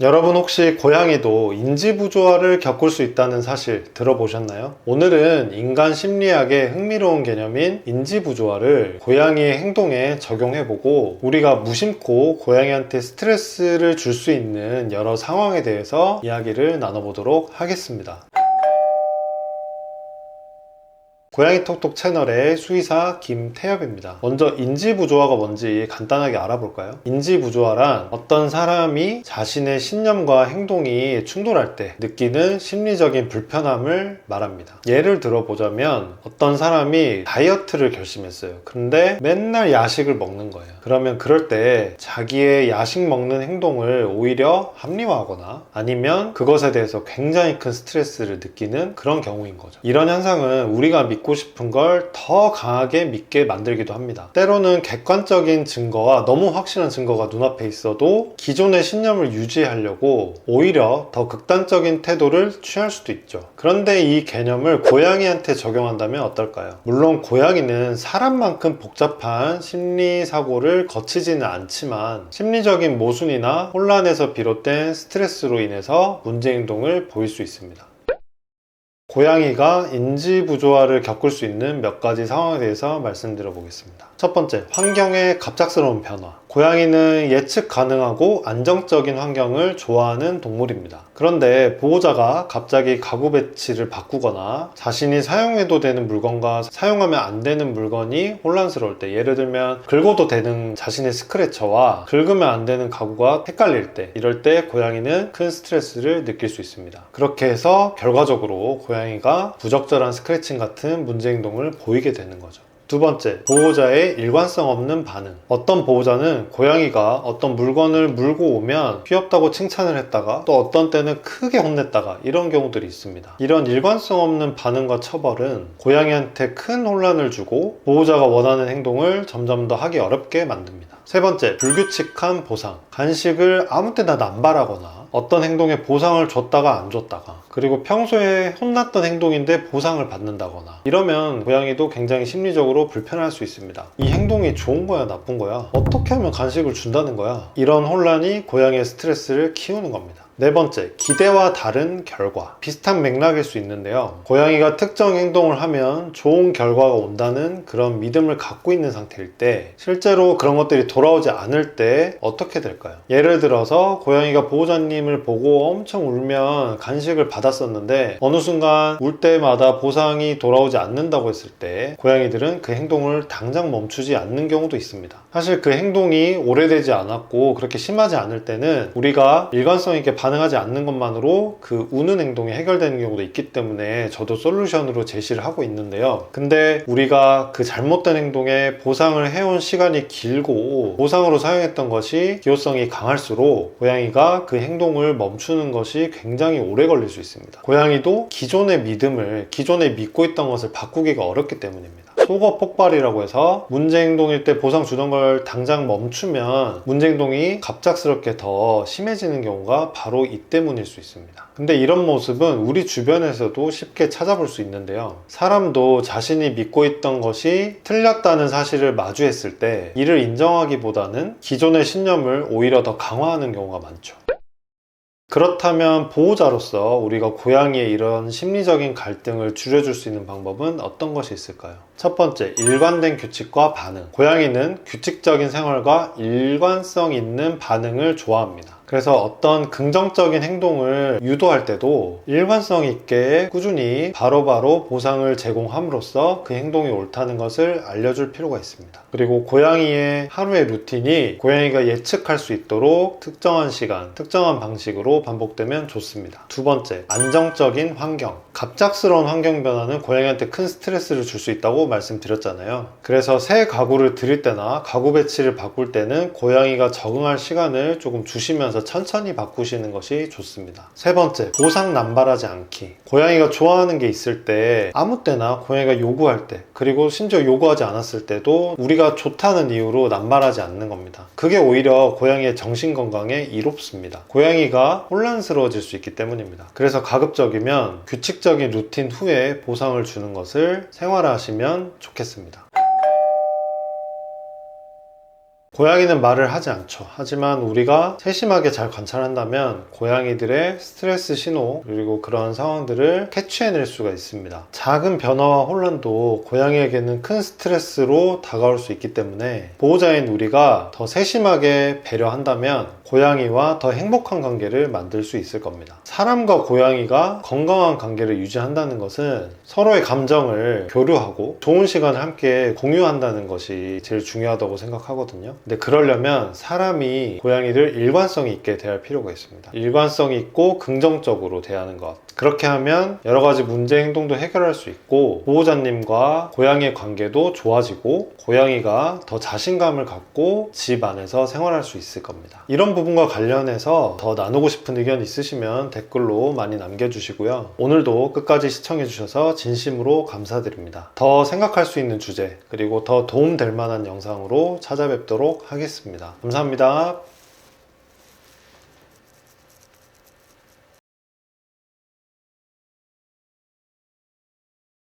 여러분 혹시 고양이도 인지부조화를 겪을 수 있다는 사실 들어보셨나요? 오늘은 인간 심리학의 흥미로운 개념인 인지부조화를 고양이의 행동에 적용해보고 우리가 무심코 고양이한테 스트레스를 줄 수 있는 여러 상황에 대해서 이야기를 나눠보도록 하겠습니다. 고양이 톡톡 채널의 수의사 김태엽입니다. 먼저 인지부조화가 뭔지 간단하게 알아볼까요? 인지부조화란 어떤 사람이 자신의 신념과 행동이 충돌할 때 느끼는 심리적인 불편함을 말합니다. 예를 들어보자면 어떤 사람이 다이어트를 결심했어요. 그런데 맨날 야식을 먹는 거예요. 그러면 그럴 때 자기의 야식 먹는 행동을 오히려 합리화하거나 아니면 그것에 대해서 굉장히 큰 스트레스를 느끼는 그런 경우인 거죠. 이런 현상은 우리가 믿고 싶은 걸 더 강하게 믿게 만들기도 합니다. 때로는 객관적인 증거와 너무 확실한 증거가 눈앞에 있어도 기존의 신념을 유지하려고 오히려 더 극단적인 태도를 취할 수도 있죠. 그런데 이 개념을 고양이한테 적용한다면 어떨까요? 물론 고양이는 사람만큼 복잡한 심리 사고를 거치지는 않지만 심리적인 모순이나 혼란에서 비롯된 스트레스로 인해서 문제 행동을 보일 수 있습니다. 고양이가 인지부조화를 겪을 수 있는 몇 가지 상황에 대해서 말씀드려 보겠습니다. 첫 번째, 환경의 갑작스러운 변화. 고양이는 예측 가능하고 안정적인 환경을 좋아하는 동물입니다. 그런데 보호자가 갑자기 가구 배치를 바꾸거나 자신이 사용해도 되는 물건과 사용하면 안 되는 물건이 혼란스러울 때, 예를 들면 긁어도 되는 자신의 스크래처와 긁으면 안 되는 가구가 헷갈릴 때, 이럴 때 고양이는 큰 스트레스를 느낄 수 있습니다. 그렇게 해서 결과적으로 고양이가 부적절한 스크래칭 같은 문제 행동을 보이게 되는 거죠. 두 번째, 보호자의 일관성 없는 반응. 어떤 보호자는 고양이가 어떤 물건을 물고 오면 귀엽다고 칭찬을 했다가 또 어떤 때는 크게 혼냈다가 이런 경우들이 있습니다. 이런 일관성 없는 반응과 처벌은 고양이한테 큰 혼란을 주고 보호자가 원하는 행동을 점점 더 하기 어렵게 만듭니다. 세 번째, 불규칙한 보상. 간식을 아무 때나 남발하거나 어떤 행동에 보상을 줬다가 안 줬다가, 그리고 평소에 혼났던 행동인데 보상을 받는다거나, 이러면 고양이도 굉장히 심리적으로 불편할 수 있습니다. 이 행동이 좋은 거야 나쁜 거야? 어떻게 하면 간식을 준다는 거야? 이런 혼란이 고양이의 스트레스를 키우는 겁니다. 네 번째, 기대와 다른 결과. 비슷한 맥락일 수 있는데요. 고양이가 특정 행동을 하면 좋은 결과가 온다는 그런 믿음을 갖고 있는 상태일 때 실제로 그런 것들이 돌아오지 않을 때 어떻게 될까요? 예를 들어서 고양이가 보호자님을 보고 엄청 울면 간식을 받았었는데 어느 순간 울 때마다 보상이 돌아오지 않는다고 했을 때 고양이들은 그 행동을 당장 멈추지 않는 경우도 있습니다. 사실 그 행동이 오래되지 않았고 그렇게 심하지 않을 때는 우리가 일관성 있게 반응하지 않는 것만으로 그 우는 행동이 해결되는 경우도 있기 때문에 저도 솔루션으로 제시를 하고 있는데요. 근데 우리가 그 잘못된 행동에 보상을 해온 시간이 길고 보상으로 사용했던 것이 기호성이 강할수록 고양이가 그 행동을 멈추는 것이 굉장히 오래 걸릴 수 있습니다. 고양이도 기존의 믿음을, 기존에 믿고 있던 것을 바꾸기가 어렵기 때문입니다. 속어 폭발이라고 해서 문제 행동일 때 보상 주던 걸 당장 멈추면 문제 행동이 갑작스럽게 더 심해지는 경우가 바로 이 때문일 수 있습니다. 근데 이런 모습은 우리 주변에서도 쉽게 찾아볼 수 있는데요. 사람도 자신이 믿고 있던 것이 틀렸다는 사실을 마주했을 때 이를 인정하기보다는 기존의 신념을 오히려 더 강화하는 경우가 많죠. 그렇다면 보호자로서 우리가 고양이의 이런 심리적인 갈등을 줄여줄 수 있는 방법은 어떤 것이 있을까요? 첫 번째, 일관된 규칙과 반응. 고양이는 규칙적인 생활과 일관성 있는 반응을 좋아합니다. 그래서 어떤 긍정적인 행동을 유도할 때도 일관성 있게 꾸준히 바로바로 보상을 제공함으로써 그 행동이 옳다는 것을 알려줄 필요가 있습니다. 그리고 고양이의 하루의 루틴이 고양이가 예측할 수 있도록 특정한 시간, 특정한 방식으로 반복되면 좋습니다. 두 번째, 안정적인 환경. 갑작스러운 환경 변화는 고양이한테 큰 스트레스를 줄 수 있다고 말씀드렸잖아요. 그래서 새 가구를 들일 때나 가구 배치를 바꿀 때는 고양이가 적응할 시간을 조금 주시면서 천천히 바꾸시는 것이 좋습니다. 세 번째, 보상 남발하지 않기. 고양이가 좋아하는 게 있을 때 아무 때나 고양이가 요구할 때, 그리고 심지어 요구하지 않았을 때도 우리가 좋다는 이유로 남발하지 않는 겁니다. 그게 오히려 고양이의 정신건강에 이롭습니다. 고양이가 혼란스러워질 수 있기 때문입니다. 그래서 가급적이면 규칙적인 루틴 후에 보상을 주는 것을 생활화하시면 좋겠습니다. 고양이는 말을 하지 않죠. 하지만 우리가 세심하게 잘 관찰한다면 고양이들의 스트레스 신호 그리고 그런 상황들을 캐치해낼 수가 있습니다. 작은 변화와 혼란도 고양이에게는 큰 스트레스로 다가올 수 있기 때문에 보호자인 우리가 더 세심하게 배려한다면 고양이와 더 행복한 관계를 만들 수 있을 겁니다. 사람과 고양이가 건강한 관계를 유지한다는 것은 서로의 감정을 교류하고 좋은 시간을 함께 공유한다는 것이 제일 중요하다고 생각하거든요. 근데 그러려면 사람이 고양이를 일관성이 있게 대할 필요가 있습니다. 일관성이 있고 긍정적으로 대하는 것. 그렇게 하면 여러 가지 문제 행동도 해결할 수 있고 보호자님과 고양이의 관계도 좋아지고 고양이가 더 자신감을 갖고 집 안에서 생활할 수 있을 겁니다. 이런 부분과 관련해서 더 나누고 싶은 의견 있으시면 댓글로 많이 남겨주시고요. 오늘도 끝까지 시청해주셔서 진심으로 감사드립니다. 더 생각할 수 있는 주제 그리고 더 도움될 만한 영상으로 찾아뵙도록 하겠습니다. 감사합니다.